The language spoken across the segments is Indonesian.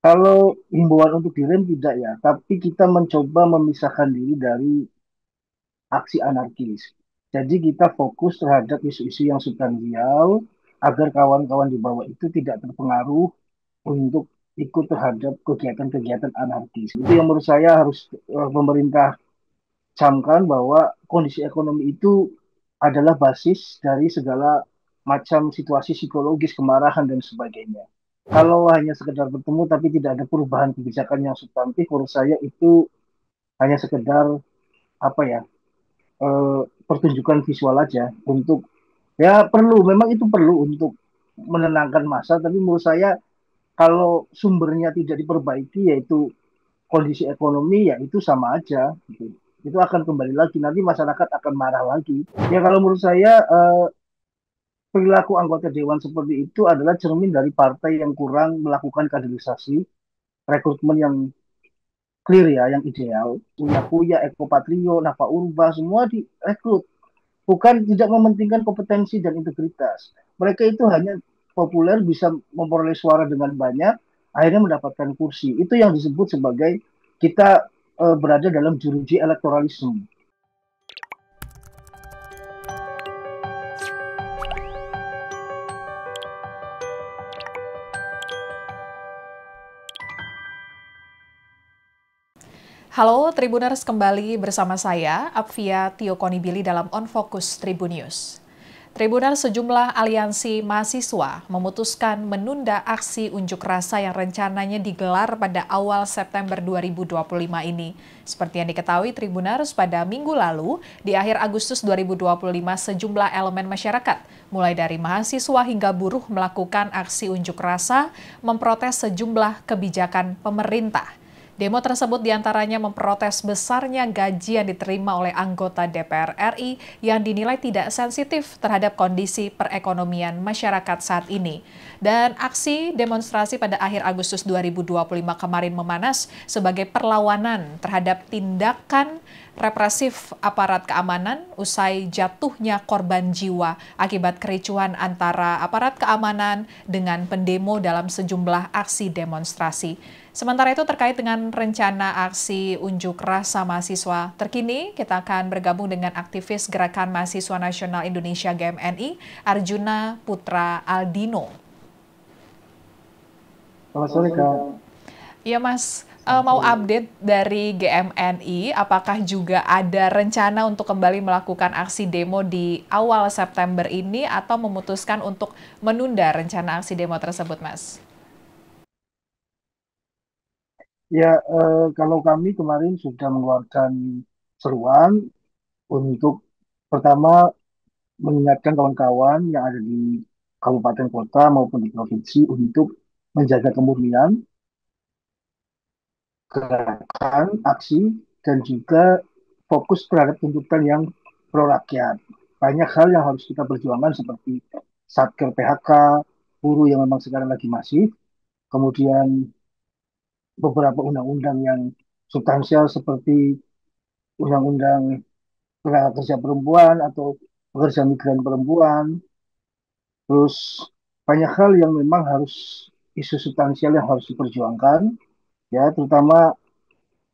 Kalau himbauan untuk direm tidak ya, tapi kita mencoba memisahkan diri dari aksi anarkis. Jadi kita fokus terhadap isu-isu yang substansial agar kawan-kawan di bawah itu tidak terpengaruh untuk ikut terhadap kegiatan-kegiatan anarkis. Itu yang menurut saya harus pemerintah camkan bahwa kondisi ekonomi itu adalah basis dari segala macam situasi psikologis, kemarahan dan sebagainya. Kalau hanya sekedar bertemu tapi tidak ada perubahan kebijakan yang substantif, menurut saya itu hanya sekedar apa ya pertunjukan visual aja untuk ya perlu, memang itu perlu untuk menenangkan massa, tapi menurut saya kalau sumbernya tidak diperbaiki yaitu kondisi ekonomi ya itu sama aja gitu. Itu akan kembali lagi nanti masyarakat akan marah lagi. Ya kalau menurut saya perilaku anggota dewan seperti itu adalah cermin dari partai yang kurang melakukan kaderisasi, rekrutmen yang clear ya, yang ideal. Uya-Kuya, Eko Patrio, Nafa Urba semua direkrut. Bukan tidak mementingkan kompetensi dan integritas. Mereka itu hanya populer, bisa memperoleh suara dengan banyak, akhirnya mendapatkan kursi. Itu yang disebut sebagai kita berada dalam jeruji elektoralisme. Halo Tribuners, kembali bersama saya, Apvia Tiokonibili dalam On Focus Tribun News. Tribuners, sejumlah aliansi mahasiswa memutuskan menunda aksi unjuk rasa yang rencananya digelar pada awal September 2025 ini. Seperti yang diketahui Tribuners, pada minggu lalu, di akhir Agustus 2025, sejumlah elemen masyarakat, mulai dari mahasiswa hingga buruh melakukan aksi unjuk rasa, memprotes sejumlah kebijakan pemerintah. Demo tersebut diantaranya memprotes besarnya gaji yang diterima oleh anggota DPR RI yang dinilai tidak sensitif terhadap kondisi perekonomian masyarakat saat ini. Dan aksi demonstrasi pada akhir Agustus 2025 kemarin memanas sebagai perlawanan terhadap tindakan represif aparat keamanan usai jatuhnya korban jiwa akibat kericuhan antara aparat keamanan dengan pendemo dalam sejumlah aksi demonstrasi. Sementara itu terkait dengan rencana aksi unjuk rasa mahasiswa terkini, kita akan bergabung dengan aktivis Gerakan Mahasiswa Nasional Indonesia GMNI, Arjuna Putra Aldino. Selamat sore, Kak. Iya Mas, mau update dari GMNI, apakah juga ada rencana untuk kembali melakukan aksi demo di awal September ini atau memutuskan untuk menunda rencana aksi demo tersebut, Mas? Ya, kalau kami kemarin sudah mengeluarkan seruan untuk pertama mengingatkan kawan-kawan yang ada di kabupaten kota maupun di provinsi untuk menjaga kemurnian, gerakan, aksi, dan juga fokus terhadap tuntutan yang pro rakyat. Banyak hal yang harus kita perjuangkan seperti Satker PHK, buruh yang memang sekarang lagi masif, kemudian beberapa undang-undang yang substansial seperti undang-undang tenaga kerja perempuan atau pekerja migran perempuan. Terus banyak hal yang memang harus isu substansial yang harus diperjuangkan, ya terutama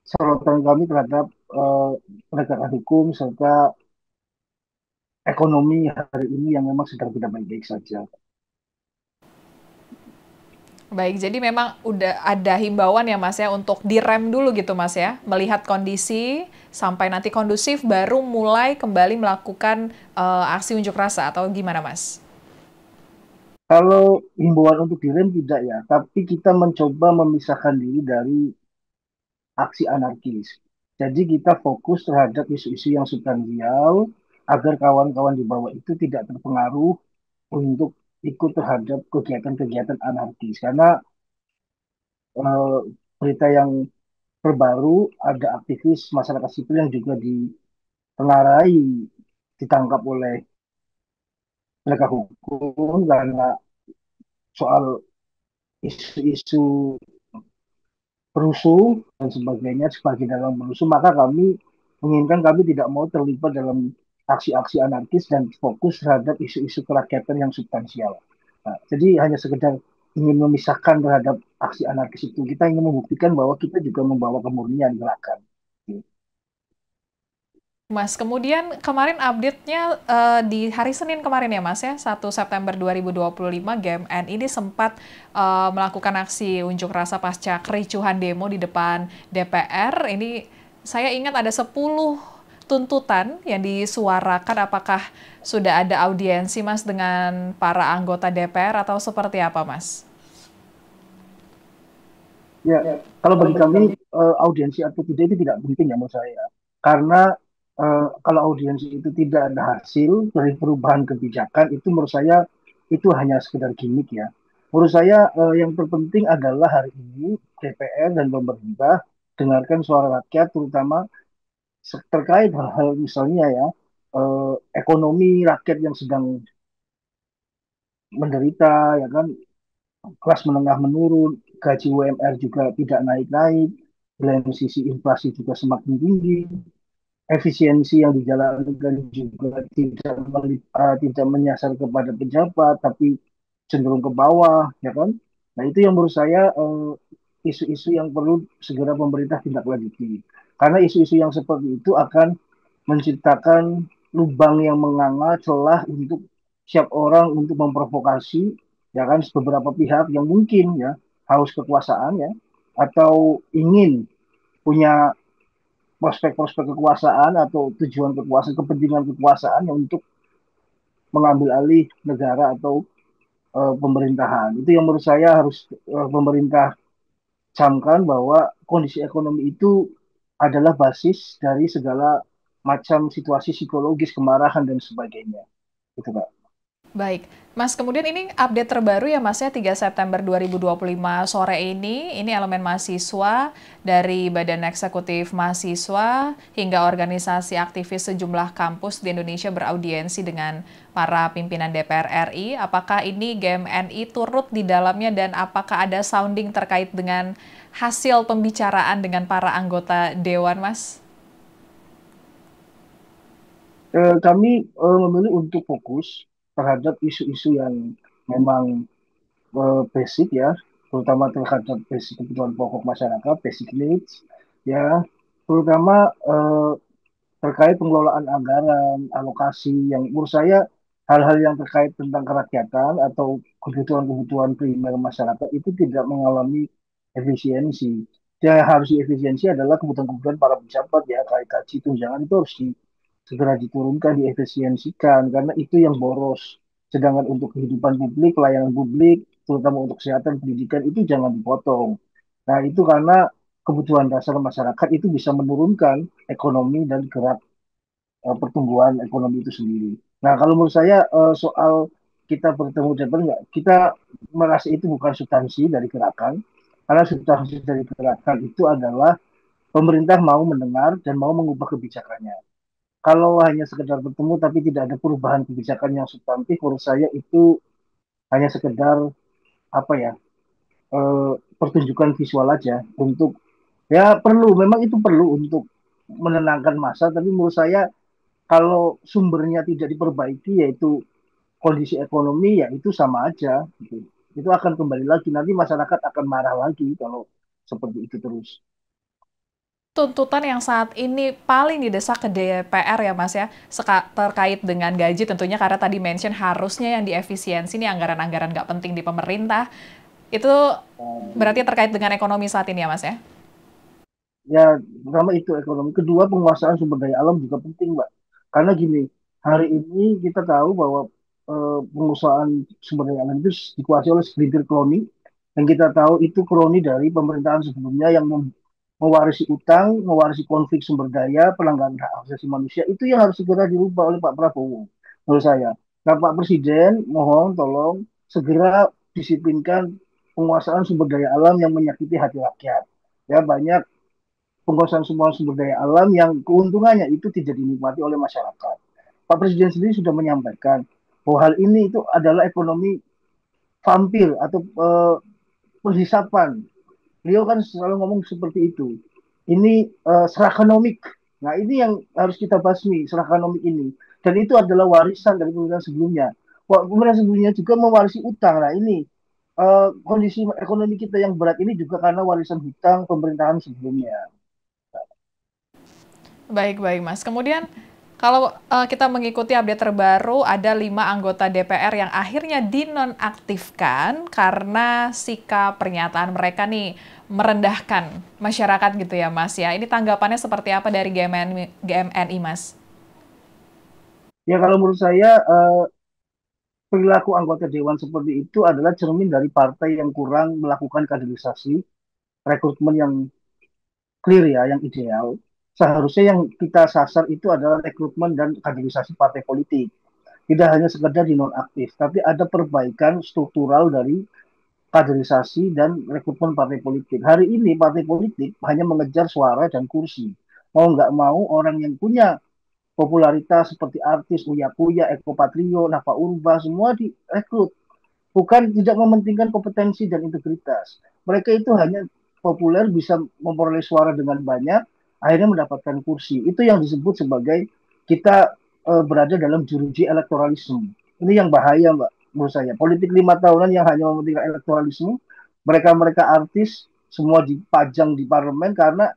sorotan kami terhadap eh, penegakan hukum serta ekonomi hari ini yang memang sedang tidak baik-baik saja. Baik, jadi memang udah ada himbauan ya Mas ya untuk direm dulu gitu Mas ya, melihat kondisi sampai nanti kondusif baru mulai kembali melakukan aksi unjuk rasa atau gimana Mas? Kalau himbauan untuk direm tidak ya, tapi kita mencoba memisahkan diri dari aksi anarkis. Jadi kita fokus terhadap isu-isu yang substansial agar kawan-kawan di bawah itu tidak terpengaruh untuk ikut terhadap kegiatan-kegiatan anarkis. Karena eh, berita yang terbaru ada aktivis masyarakat sipil yang juga ditengarai ditangkap oleh penegak hukum karena soal isu-isu perusuh dan sebagainya sebagai dalam perusuh, maka kami menginginkan kami tidak mau terlibat dalam aksi-aksi anarkis dan fokus terhadap isu-isu kerakyatan yang substansial. Nah, jadi hanya sekedar ingin memisahkan terhadap aksi anarkis itu. Kita ingin membuktikan bahwa kita juga membawa kemurnian gerakan. Mas, kemudian kemarin update-nya di hari Senin kemarin ya Mas ya, 1 September 2025 GMN ini sempat melakukan aksi unjuk rasa pasca kericuhan demo di depan DPR. Ini saya ingat ada 10 tuntutan yang disuarakan. Apakah sudah ada audiensi Mas dengan para anggota DPR atau seperti apa Mas? Ya, kalau bagi kami audiensi atau tidak itu tidak penting ya menurut saya. Karena kalau audiensi itu tidak ada hasil dari perubahan kebijakan itu menurut saya itu hanya sekedar gimmick ya. Menurut saya yang terpenting adalah hari ini DPR dan pemerintah dengarkan suara rakyat terutama terkait hal-hal misalnya ya ekonomi rakyat yang sedang menderita ya kan, kelas menengah menurun, gaji UMR juga tidak naik-naik, di lain sisi inflasi juga semakin tinggi, efisiensi yang dijalankan juga tidak menyasar kepada pejabat, tapi cenderung ke bawah, ya kan? Nah itu yang menurut saya isu-isu yang perlu segera pemerintah tindak lanjuti. Karena isu-isu yang seperti itu akan menciptakan lubang yang menganga celah untuk siap orang untuk memprovokasi ya kan beberapa pihak yang mungkin ya haus kekuasaan ya atau ingin punya prospek-prospek kekuasaan atau tujuan kekuasaan kepentingan kekuasaan yang untuk mengambil alih negara atau pemerintahan itu yang menurut saya harus pemerintah camkan bahwa kondisi ekonomi itu adalah basis dari segala macam situasi psikologis kemarahan dan sebagainya gitu Pak. Baik, Mas, kemudian ini update terbaru ya Mas ya, 3 September 2025 sore ini elemen mahasiswa dari Badan Eksekutif Mahasiswa hingga organisasi aktivis sejumlah kampus di Indonesia beraudiensi dengan para pimpinan DPR RI. Apakah ini GMNI turut di dalamnya dan apakah ada sounding terkait dengan hasil pembicaraan dengan para anggota Dewan, Mas? Kami memilih untuk fokus terhadap isu-isu yang memang basic ya, terutama terhadap basic kebutuhan pokok masyarakat, basic needs, ya, terutama terkait pengelolaan anggaran, alokasi yang menurut saya hal-hal yang terkait tentang kerakyatan atau kebutuhan-kebutuhan primer masyarakat itu tidak mengalami efisiensi. Yang harus diefisiensi adalah kebutuhan-kebutuhan para pejabat ya, kayak gaji tunjangan itu harus segera diturunkan, diefisiensikan karena itu yang boros. Sedangkan untuk kehidupan publik, pelayanan publik, terutama untuk kesehatan, pendidikan itu jangan dipotong. Nah, itu karena kebutuhan dasar masyarakat itu bisa menurunkan ekonomi dan gerak pertumbuhan ekonomi itu sendiri. Nah, kalau menurut saya soal kita bertemu DPR enggak, kita merasa itu bukan substansi dari gerakan, karena substansi dari gerakan itu adalah pemerintah mau mendengar dan mau mengubah kebijakannya. Kalau hanya sekedar bertemu tapi tidak ada perubahan kebijakan yang substantif, menurut saya itu hanya sekedar apa ya pertunjukan visual aja untuk ya perlu, memang itu perlu untuk menenangkan massa, tapi menurut saya kalau sumbernya tidak diperbaiki yaitu kondisi ekonomi ya itu sama aja gitu. Itu akan kembali lagi nanti masyarakat akan marah lagi kalau seperti itu terus. Tuntutan yang saat ini paling didesak ke DPR ya Mas ya, terkait dengan gaji tentunya karena tadi mention harusnya yang diefisiensi nih anggaran-anggaran nggak penting di pemerintah, itu berarti terkait dengan ekonomi saat ini ya Mas ya? Ya, pertama itu ekonomi. Kedua, penguasaan sumber daya alam juga penting, Mbak. Karena gini, hari ini kita tahu bahwa penguasaan sumber daya alam itu dikuasai oleh segelintir kroni. Dan kita tahu itu kroni dari pemerintahan sebelumnya yang mewarisi utang, mewarisi konflik sumber daya, pelanggaran hak asasi manusia. Itu yang harus segera dirubah oleh Pak Prabowo, menurut saya. Nah, Pak Presiden, mohon tolong segera disiplinkan penguasaan sumber daya alam yang menyakiti hati rakyat. Ya, banyak penguasaan semua sumber daya alam yang keuntungannya itu tidak dinikmati oleh masyarakat. Pak Presiden sendiri sudah menyampaikan bahwa hal ini itu adalah ekonomi vampir atau penghisapan. Beliau kan selalu ngomong seperti itu. Ini serakonomik. Nah ini yang harus kita basmi, serakonomik ini. Dan itu adalah warisan dari pemerintahan sebelumnya. Pemerintahan sebelumnya juga mewarisi utang. Nah ini kondisi ekonomi kita yang berat ini juga karena warisan hutang pemerintahan sebelumnya. Baik-baik, Mas. Kemudian kalau kita mengikuti update terbaru, ada 5 anggota DPR yang akhirnya dinonaktifkan karena sikap pernyataan mereka nih merendahkan masyarakat gitu ya, Mas ya. Ini tanggapannya seperti apa dari GMNI, Mas? Ya kalau menurut saya perilaku anggota dewan seperti itu adalah cermin dari partai yang kurang melakukan kaderisasi, rekrutmen yang clear ya, yang ideal. Seharusnya yang kita sasar itu adalah rekrutmen dan kaderisasi partai politik. Tidak hanya sekedar dinonaktif, tapi ada perbaikan struktural dari kaderisasi dan rekrutmen partai politik. Hari ini partai politik hanya mengejar suara dan kursi. Mau nggak mau orang yang punya popularitas seperti artis, Uya Kuya, Eko Patrio, Nafa Urba, semua direkrut. Bukan tidak mementingkan kompetensi dan integritas. Mereka itu hanya populer, bisa memperoleh suara dengan banyak, akhirnya mendapatkan kursi. Itu yang disebut sebagai kita berada dalam jeruji elektoralisme. Ini yang bahaya, Mbak, menurut saya. Politik 5 tahunan yang hanya mementingkan elektoralisme, mereka-mereka artis semua dipajang di parlemen karena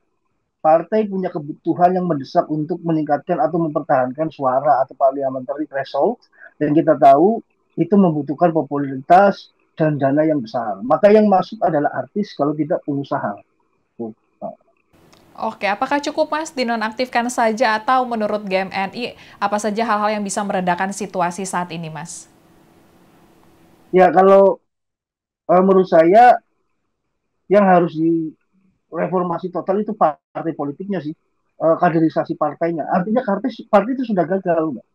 partai punya kebutuhan yang mendesak untuk meningkatkan atau mempertahankan suara atau parliamentary threshold, dan kita tahu itu membutuhkan popularitas dan dana yang besar. Maka yang masuk adalah artis kalau tidak pengusaha. Oke, apakah cukup Mas dinonaktifkan saja atau menurut GMNI apa saja hal-hal yang bisa meredakan situasi saat ini, Mas? Ya kalau menurut saya yang harus direformasi total itu partai politiknya sih, kaderisasi partainya. Artinya partai itu sudah gagal, Mbak.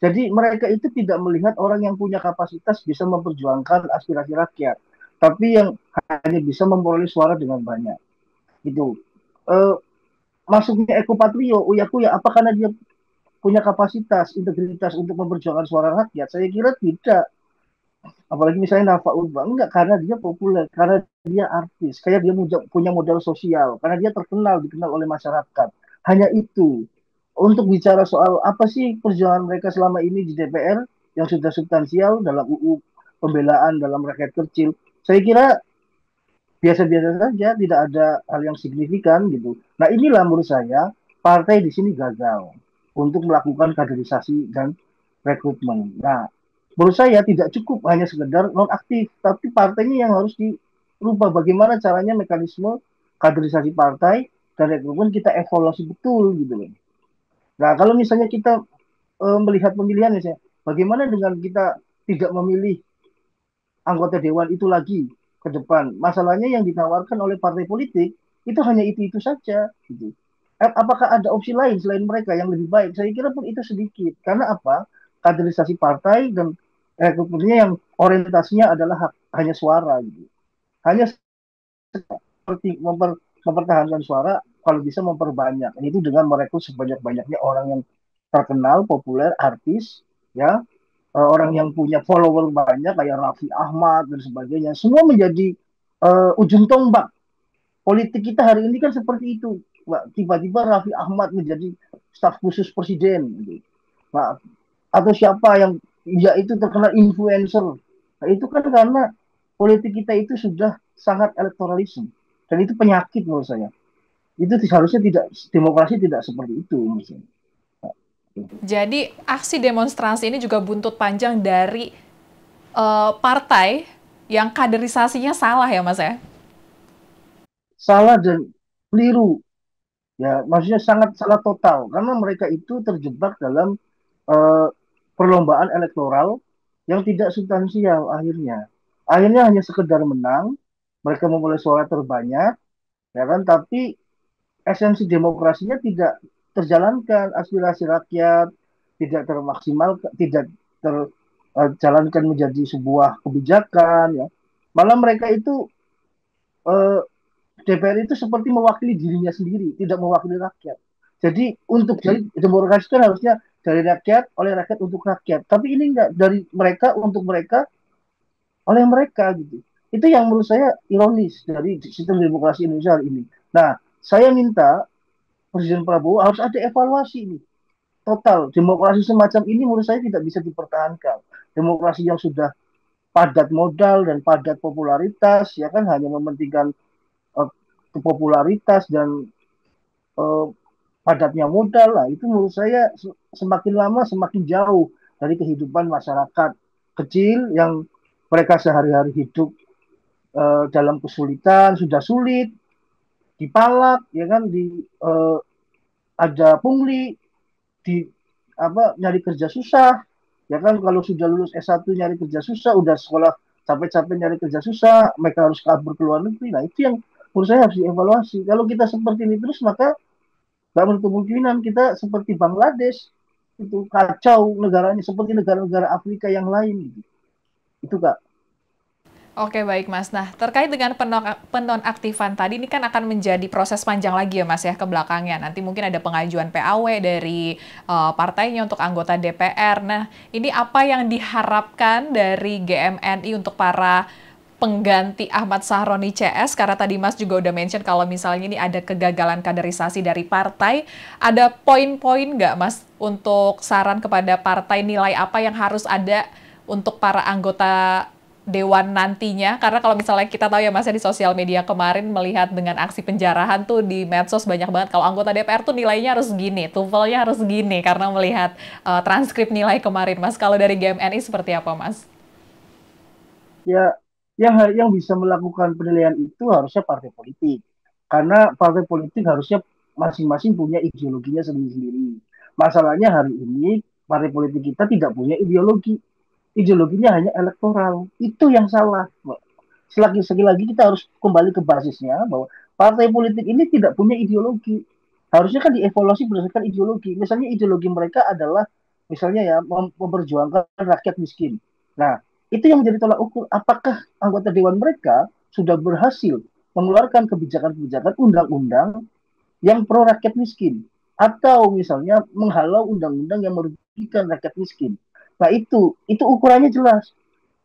Jadi mereka itu tidak melihat orang yang punya kapasitas bisa memperjuangkan aspirasi rakyat, tapi yang hanya bisa memperoleh suara dengan banyak. Itu masuknya Eko Patrio, Uya Kuya, apa karena dia punya kapasitas, integritas untuk memperjuangkan suara rakyat? Saya kira tidak. Apalagi misalnya Nafa Urbang, enggak, karena dia populer, karena dia artis, kayak dia punya modal sosial, karena dia terkenal, dikenal oleh masyarakat. Hanya itu. Untuk bicara soal apa sih perjuangan mereka selama ini di DPR yang sudah substansial dalam UU pembelaan dalam rakyat kecil, saya kira biasa-biasa saja, tidak ada hal yang signifikan gitu. Nah inilah menurut saya partai di sini gagal untuk melakukan kaderisasi dan rekrutmen. Nah menurut saya tidak cukup hanya sekedar nonaktif, tapi partainya yang harus dirubah. Bagaimana caranya mekanisme kaderisasi partai dan rekrutmen kita evaluasi betul gitu loh. Nah kalau misalnya kita melihat pemilihan misalnya, bagaimana dengan kita tidak memilih anggota dewan itu lagi ke depan. Masalahnya yang ditawarkan oleh partai politik itu hanya itu saja. Gitu. Apakah ada opsi lain selain mereka yang lebih baik? Saya kira pun itu sedikit. Karena apa? Kaderisasi partai dan rekrutmennya yang orientasinya adalah hanya suara. Gitu. Hanya seperti mempertahankan suara, kalau bisa memperbanyak. Itu dengan merekrut sebanyak-banyaknya orang yang terkenal, populer, artis, ya, orang yang punya follower banyak kayak Raffi Ahmad dan sebagainya, semua menjadi ujung tombak politik kita hari ini kan seperti itu. Tiba-tiba Raffi Ahmad menjadi staf khusus presiden, gitu. Nah, atau siapa yang ya itu terkenal influencer. Nah, itu kan karena politik kita itu sudah sangat elektoralisme, dan itu penyakit menurut saya. Itu seharusnya tidak, demokrasi tidak seperti itu menurut saya. Jadi aksi demonstrasi ini juga buntut panjang dari partai yang kaderisasinya salah ya Mas ya? Salah dan keliru. Ya, maksudnya sangat salah total karena mereka itu terjebak dalam eh, perlombaan elektoral yang tidak substansial akhirnya. Akhirnya hanya sekedar menang, mereka memperoleh suara terbanyak, ya kan? Tapi esensi demokrasinya tidak terjalankan, aspirasi rakyat tidak termaksimal, tidak terjalankan menjadi sebuah kebijakan, ya. Malah mereka itu eh, DPR itu seperti mewakili dirinya sendiri, tidak mewakili rakyat. Jadi untuk jadi demokrasi kan harusnya dari rakyat, oleh rakyat untuk rakyat. Tapi ini enggak, dari mereka untuk mereka, oleh mereka gitu. Itu yang menurut saya ironis dari sistem demokrasi Indonesia hari ini. Nah, saya minta Presiden Prabowo harus ada evaluasi ini. Total demokrasi semacam ini menurut saya tidak bisa dipertahankan. Demokrasi yang sudah padat modal dan padat popularitas, ya kan, hanya mementingkan uh, popularitas dan uh, padatnya modal lah. Itu menurut saya semakin lama semakin jauh dari kehidupan masyarakat kecil yang mereka sehari-hari hidup dalam kesulitan, sudah sulit, dipalak, ya kan, ada pungli, di nyari kerja susah, ya kan, kalau sudah lulus S1 nyari kerja susah, udah sekolah capek-capek nyari kerja susah, mereka harus kabur ke luar negeri. Nah, itu yang menurut saya harus dievaluasi. Kalau kita seperti ini terus, maka nggak menutup kemungkinan kita seperti Bangladesh, itu kacau negaranya seperti negara-negara Afrika yang lain gitu. Itu Kak. Oke, baik Mas. Nah, terkait dengan penonaktifan tadi, ini kan akan menjadi proses panjang lagi ya Mas ya ke belakangnya. Nanti mungkin ada pengajuan PAW dari partainya untuk anggota DPR. Nah, ini apa yang diharapkan dari GMNI untuk para pengganti Ahmad Sahroni CS? Karena tadi Mas juga udah mention kalau misalnya ini ada kegagalan kaderisasi dari partai. Ada poin-poin nggak Mas untuk saran kepada partai, nilai apa yang harus ada untuk para anggota Dewan nantinya? Karena kalau misalnya kita tahu ya Mas ya, di sosial media kemarin melihat dengan aksi penjarahan tuh di medsos banyak banget kalau anggota DPR tuh nilainya harus gini, TOEFL-nya harus gini karena melihat transkrip nilai kemarin Mas. Kalau dari GMNI seperti apa Mas? Ya, yang bisa melakukan penilaian itu harusnya partai politik. Karena partai politik harusnya masing-masing punya ideologinya sendiri-sendiri. Masalahnya hari ini partai politik kita tidak punya ideologi. Ideologinya hanya elektoral. Itu yang salah. Sekali lagi kita harus kembali ke basisnya bahwa partai politik ini tidak punya ideologi. Harusnya kan dievaluasi berdasarkan ideologi. Misalnya ideologi mereka adalah misalnya ya memperjuangkan rakyat miskin. Nah, itu yang menjadi tolak ukur. Apakah anggota dewan mereka sudah berhasil mengeluarkan kebijakan-kebijakan undang-undang yang pro rakyat miskin, atau misalnya menghalau undang-undang yang merugikan rakyat miskin. Nah, itu ukurannya jelas.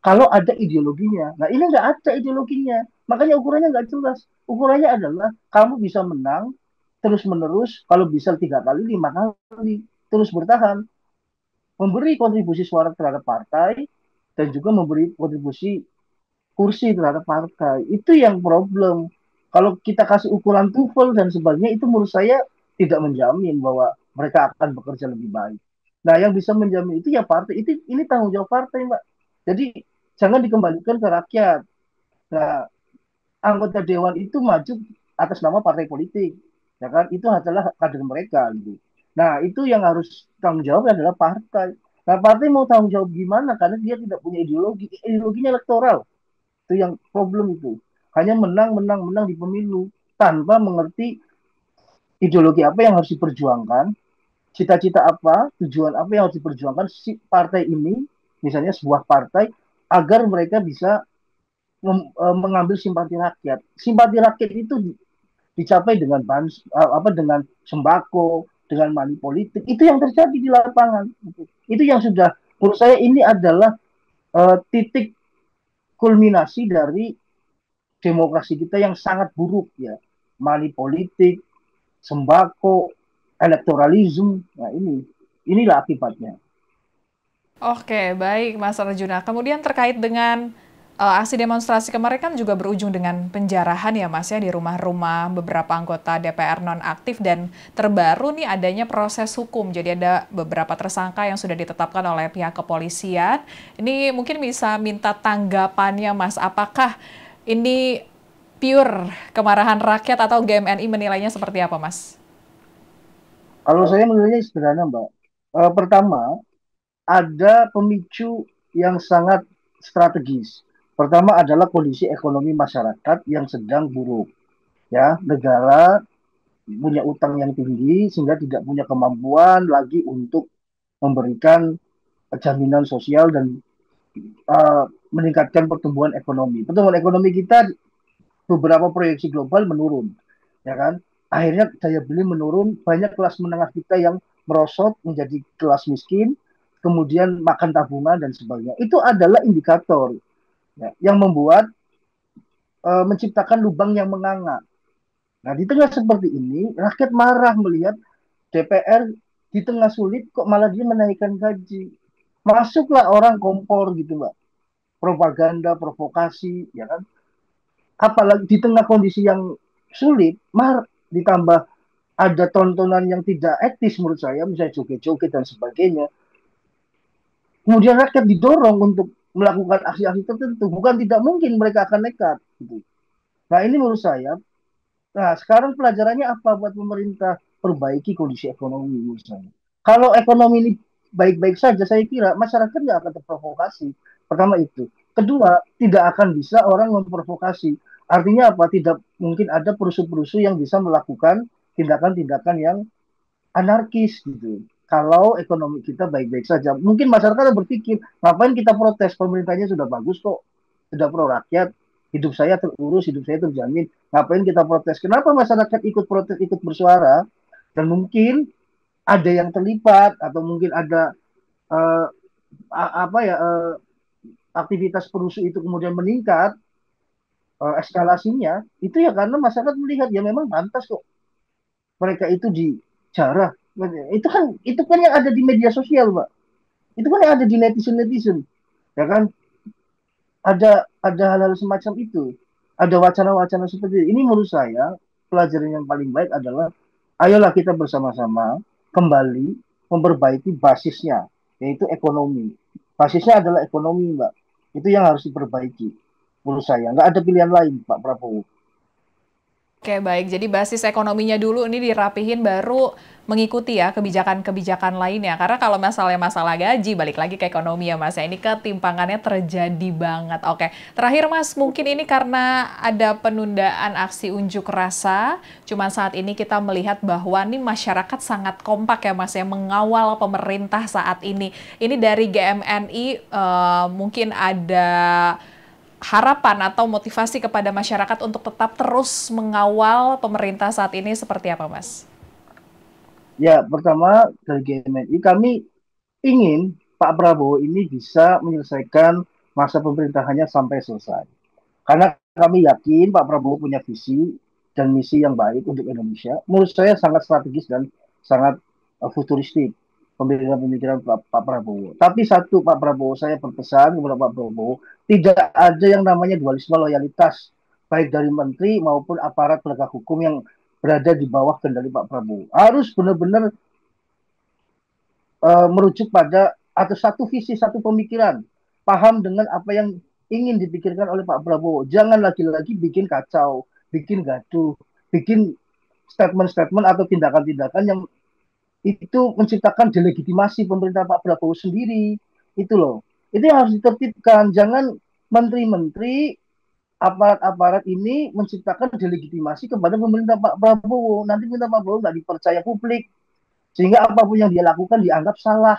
Kalau ada ideologinya, nah ini nggak ada ideologinya, makanya ukurannya nggak jelas. Ukurannya adalah kamu bisa menang terus menerus, kalau bisa 3 kali, 5 kali, terus bertahan, memberi kontribusi suara terhadap partai dan juga memberi kontribusi kursi terhadap partai. Itu yang problem. Kalau kita kasih ukuran TOEFL dan sebagainya, itu menurut saya tidak menjamin bahwa mereka akan bekerja lebih baik. Nah, yang bisa menjamin itu ya partai. Ini tanggung jawab partai, Mbak. Jadi jangan dikembalikan ke rakyat. Nah, anggota dewan itu maju atas nama partai politik, ya kan? Itu adalah kader mereka gitu. Nah, itu yang harus tanggung jawab adalah partai. Nah, partai mau tanggung jawab gimana? Karena dia tidak punya ideologi. Ideologinya elektoral. Itu yang problem itu. Hanya menang, menang, menang di pemilu tanpa mengerti ideologi apa yang harus diperjuangkan, cita-cita apa, tujuan apa yang harus diperjuangkan si partai ini, misalnya sebuah partai, agar mereka bisa mengambil simpati rakyat. Simpati rakyat itu dicapai dengan dengan sembako, dengan money politik. Itu yang terjadi di lapangan. Itu yang sudah menurut saya ini adalah titik kulminasi dari demokrasi kita yang sangat buruk ya. Money politik, sembako, elektoralisme. Nah, inilah akibatnya. Oke, baik Mas Arjuna. Kemudian terkait dengan aksi demonstrasi kemarin kan juga berujung dengan penjarahan ya Mas ya di rumah-rumah beberapa anggota DPR nonaktif, dan terbaru nih adanya proses hukum. Jadi ada beberapa tersangka yang sudah ditetapkan oleh pihak kepolisian. Ini mungkin bisa minta tanggapannya Mas, apakah ini pure kemarahan rakyat atau GMNI menilainya seperti apa Mas? Kalau saya menilainya sederhana, Mbak. Pertama, ada pemicu yang sangat strategis. Pertama adalah kondisi ekonomi masyarakat yang sedang buruk. Ya, negara punya utang yang tinggi sehingga tidak punya kemampuan lagi untuk memberikan jaminan sosial dan meningkatkan pertumbuhan ekonomi. Pertumbuhan ekonomi kita beberapa proyeksi global menurun, ya kan? Akhirnya daya beli menurun, banyak kelas menengah kita yang merosot menjadi kelas miskin, kemudian makan tabungan dan sebagainya. Itu adalah indikator ya, yang membuat menciptakan lubang yang menganga. Nah, di tengah seperti ini, rakyat marah melihat DPR di tengah sulit kok malah dia menaikkan gaji. Masuklah orang kompor gitu, Mbak. propaganda, provokasi, ya kan? Apalagi di tengah kondisi yang sulit, ditambah ada tontonan yang tidak etis menurut saya, misalnya joget-joget dan sebagainya. Kemudian rakyat didorong untuk melakukan aksi-aksi tertentu, bukan tidak mungkin mereka akan nekat. Gitu. Nah ini menurut saya, nah sekarang pelajarannya apa buat pemerintah? Perbaiki kondisi ekonomi menurut saya. Kalau ekonomi ini baik-baik saja, saya kira masyarakat nggak akan terprovokasi. Pertama itu. Kedua, tidak akan bisa orang memprovokasi. Artinya apa? Tidak mungkin ada perusuh-perusuh yang bisa melakukan tindakan-tindakan yang anarkis gitu. Kalau ekonomi kita baik-baik saja, mungkin masyarakat berpikir, ngapain kita protes? Pemerintahnya sudah bagus kok, sudah pro rakyat, hidup saya terurus, hidup saya terjamin. Ngapain kita protes? Kenapa masyarakat ikut protes, ikut bersuara? Dan mungkin ada yang terlibat atau mungkin ada uh, apa ya aktivitas perusuh itu kemudian meningkat eskalasinya, itu ya karena masyarakat melihat ya memang pantas kok mereka itu dijarah. Itu kan yang ada di media sosial, Pak. Itu kan yang ada di netizen-netizen. Ya kan? Ada hal-hal semacam itu. Ada wacana-wacana seperti ini. Ini menurut saya pelajaran yang paling baik adalah ayolah kita bersama-sama kembali memperbaiki basisnya, yaitu ekonomi. Basisnya adalah ekonomi, Mbak. Itu yang harus diperbaiki menurut saya. Nggak ada pilihan lain, Pak Prabowo. Oke, baik. Jadi basis ekonominya dulu ini dirapihin baru mengikuti ya kebijakan-kebijakan lainnya. Karena kalau masalah gaji, balik lagi ke ekonomi ya Mas. Ya, ini ketimpangannya terjadi banget. Oke, terakhir Mas, mungkin ini karena ada penundaan aksi unjuk rasa. Cuma saat ini kita melihat bahwa nih masyarakat sangat kompak ya Mas ya mengawal pemerintah saat ini. Ini dari GMNI mungkin ada harapan atau motivasi kepada masyarakat untuk tetap terus mengawal pemerintah saat ini seperti apa, Mas? Ya, pertama dari GMNI kami ingin Pak Prabowo ini bisa menyelesaikan masa pemerintahannya sampai selesai. Karena kami yakin Pak Prabowo punya visi dan misi yang baik untuk Indonesia. Menurut saya sangat strategis dan sangat futuristik pemikiran-pemikiran Pak Prabowo. Tapi satu Pak Prabowo, saya berpesan kepada Pak Prabowo, tidak ada yang namanya dualisme loyalitas, baik dari menteri maupun aparat penegak hukum yang berada di bawah kendali Pak Prabowo. Harus benar-benar merujuk pada atau satu visi, satu pemikiran, paham dengan apa yang ingin dipikirkan oleh Pak Prabowo. Jangan lagi-lagi bikin kacau, bikin gaduh, bikin statement-statement atau tindakan-tindakan yang itu menciptakan delegitimasi pemerintah Pak Prabowo sendiri. Itu loh. Itu yang harus ditertibkan. Jangan menteri-menteri aparat-aparat ini menciptakan delegitimasi kepada pemerintah Pak Prabowo. Nanti pemerintah Pak Prabowo nggak dipercaya publik. Sehingga apapun yang dia lakukan dianggap salah.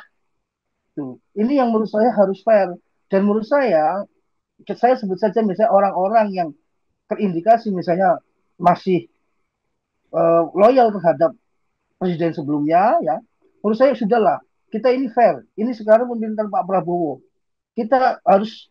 Tuh. Ini yang menurut saya harus fair. Dan menurut saya sebut saja misalnya orang-orang yang terindikasi misalnya masih loyal terhadap presiden sebelumnya, ya, menurut saya sudahlah, kita ini fair. Ini sekarang pemerintahan Pak Prabowo. Kita harus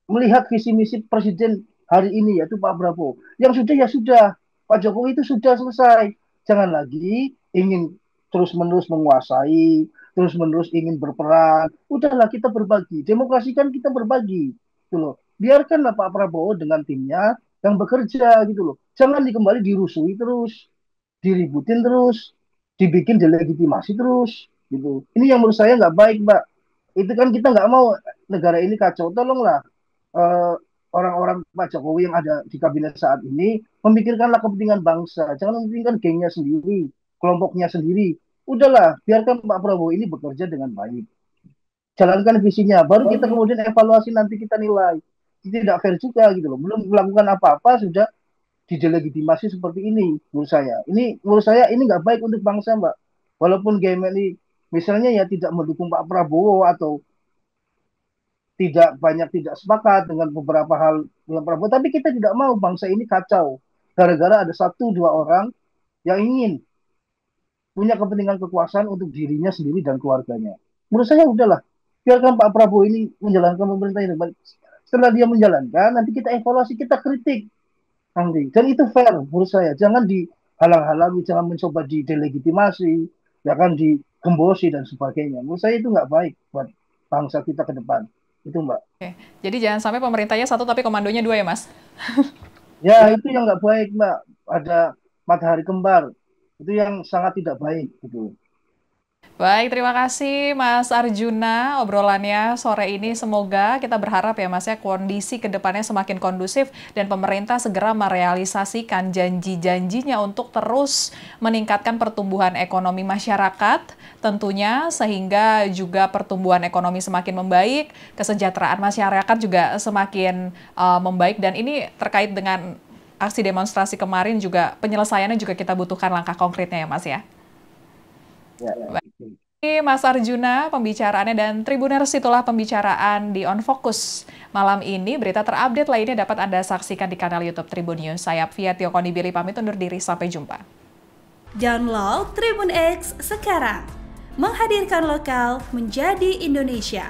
melihat visi misi presiden hari ini, yaitu Pak Prabowo. Yang sudah ya sudah, Pak Jokowi itu sudah selesai. Jangan lagi ingin terus-menerus menguasai, terus-menerus ingin berperan. Udahlah kita berbagi. Demokrasi kan kita berbagi. Gitu loh. Biarkanlah Pak Prabowo dengan timnya yang bekerja gitu loh. Jangan kembali dirusui terus, diributin terus, dibikin delegitimasi terus gitu. Ini yang menurut saya nggak baik, Mbak. Itu kan kita nggak mau negara ini kacau. Tolonglah eh, orang-orang Pak Jokowi yang ada di kabinet saat ini memikirkanlah kepentingan bangsa. Jangan mementingkan gengnya sendiri, kelompoknya sendiri. Udahlah, biarkan Pak Prabowo ini bekerja dengan baik. Jalankan visinya, baru kita kemudian evaluasi nanti kita nilai. Tidak fair juga gitu loh. Belum melakukan apa-apa sudah didelegitimasi seperti ini menurut saya. Ini menurut saya ini nggak baik untuk bangsa, Mbak. Walaupun GMNI misalnya ya tidak mendukung Pak Prabowo atau tidak sepakat dengan beberapa hal dengan Prabowo, tapi kita tidak mau bangsa ini kacau gara-gara ada satu dua orang yang ingin punya kepentingan kekuasaan untuk dirinya sendiri dan keluarganya. Menurut saya udahlah, biarkan Pak Prabowo ini menjalankan pemerintah ini. Setelah dia menjalankan, nanti kita evaluasi, kita kritik nanti. Dan itu fair menurut saya. Jangan dihalang-halangi, jangan mencoba didelegitimasi, jangan digembosi dan sebagainya. Menurut saya itu nggak baik buat bangsa kita ke depan. Itu Mbak. Oke. Jadi jangan sampai pemerintahnya satu tapi komandonya dua ya, Mas? Ya itu yang nggak baik Mbak. Ada matahari kembar. Itu yang sangat tidak baik gitu. Baik, terima kasih Mas Arjuna obrolannya sore ini. Semoga kita berharap ya Mas ya kondisi ke depannya semakin kondusif dan pemerintah segera merealisasikan janji-janjinya untuk terus meningkatkan pertumbuhan ekonomi masyarakat tentunya sehingga juga pertumbuhan ekonomi semakin membaik, kesejahteraan masyarakat juga semakin membaik dan ini terkait dengan aksi demonstrasi kemarin juga penyelesaiannya juga kita butuhkan langkah konkretnya ya Mas ya. Ya, Baik. gitu. Mas Arjuna pembicaraannya dan Tribuners itulah pembicaraan di On Focus malam ini. Berita terupdate lainnya dapat Anda saksikan di kanal YouTube Tribun News. Saya Apvia Tiokoni pamit undur diri, sampai jumpa. Download Tribun X sekarang. Menghadirkan lokal menjadi Indonesia.